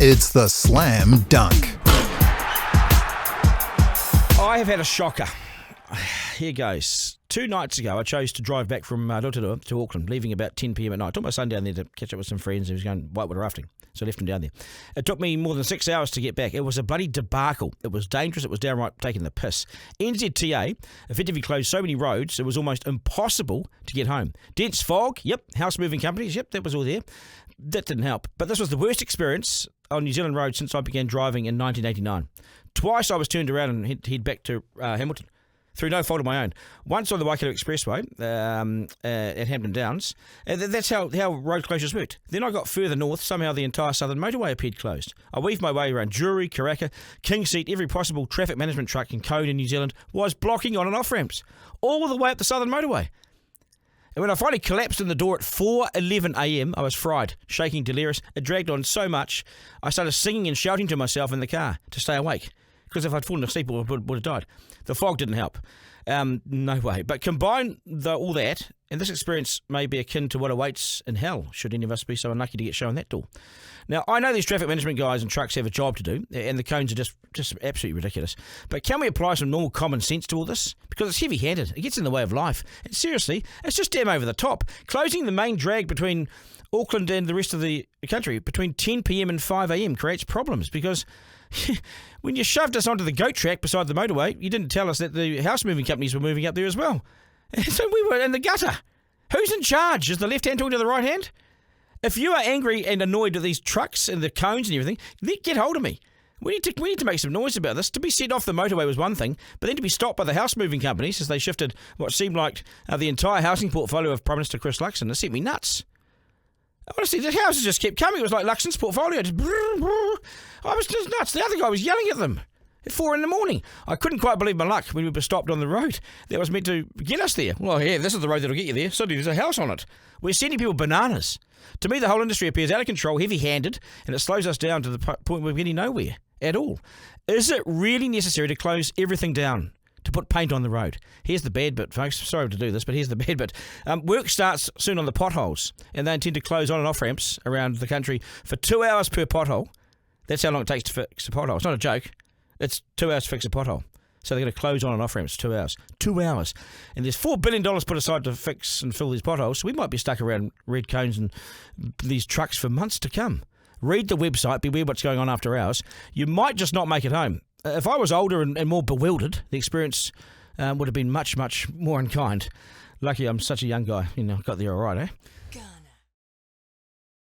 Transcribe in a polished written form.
It's the Slam Dunk. I have had a shocker. Here goes. 2 nights ago, I chose to drive back from Rotorua to Auckland, leaving about 10 p.m. at night. I took my son down there to catch up with some friends. He was going whitewater rafting, so I left him down there. It took me more than 6 hours to get back. It was a bloody debacle. It was dangerous. It was downright taking the piss. NZTA effectively closed so many roads, it was almost impossible to get home. Dense fog, yep. House moving companies, yep, that was all there. That didn't help. But this was the worst experience on New Zealand roads since I began driving in 1989. Twice I was turned around and head back to Hamilton, through no fault of my own. Once on the Waikato Expressway at Hampton Downs. That's how road closures worked. Then I got further north. Somehow the entire southern motorway appeared closed. I weaved my way around Jewry, Karaka, King Seat. Every possible traffic management truck and code in New Zealand was blocking on and off ramps, all the way up the southern motorway. And when I finally collapsed in the door at 4:11 a.m, I was fried, shaking, delirious. It dragged on so much, I started singing and shouting to myself in the car to stay awake. Because if I'd fallen asleep, I would have died. The fog didn't help. No way. But combine all that, and this experience may be akin to what awaits in hell, should any of us be so unlucky to get shown that door. Now, I know these traffic management guys and trucks have a job to do, and the cones are just absolutely ridiculous. But can we apply some normal common sense to all this? Because it's heavy-handed. It gets in the way of life. And seriously, it's just damn over the top. Closing the main drag between Auckland and the rest of the country between 10 p.m. and 5 a.m. creates problems because when you shoved us onto the goat track beside the motorway, you didn't tell us that the house moving companies were moving up there as well. And so we were in the gutter. Who's in charge? Is the left hand talking to the right hand? If you are angry and annoyed at these trucks and the cones and everything, get hold of me. We need to make some noise about this. To be set off the motorway was one thing, but then to be stopped by the house moving companies as they shifted what seemed like the entire housing portfolio of Prime Minister Chris Luxon, it sent me nuts. Honestly, the houses just kept coming. It was like Luxon's portfolio. I was just nuts. The other guy was yelling at them at 4 a.m. I couldn't quite believe my luck when we were stopped on the road that was meant to get us there. Well, yeah, this is the road that'll get you there. Suddenly there's a house on it. We're sending people bananas. To me, the whole industry appears out of control, heavy-handed, and it slows us down to the point where we're getting nowhere at all. Is it really necessary to close everything down? To put paint on the road. Here's the bad bit, folks. Sorry to do this, but here's the bad bit. Work starts soon on the potholes, and they intend to close on and off ramps around the country for 2 hours per pothole. That's how long it takes to fix a pothole. It's not a joke. It's 2 hours to fix a pothole. So they're going to close on and off ramps 2 hours. 2 hours. And there's $4 billion put aside to fix and fill these potholes, so we might be stuck around red cones and these trucks for months to come. Read the website, beware what's going on after hours. You might just not make it home. If I was older and more bewildered, the experience would have been much, much more unkind. Lucky I'm such a young guy. Got there all right, eh?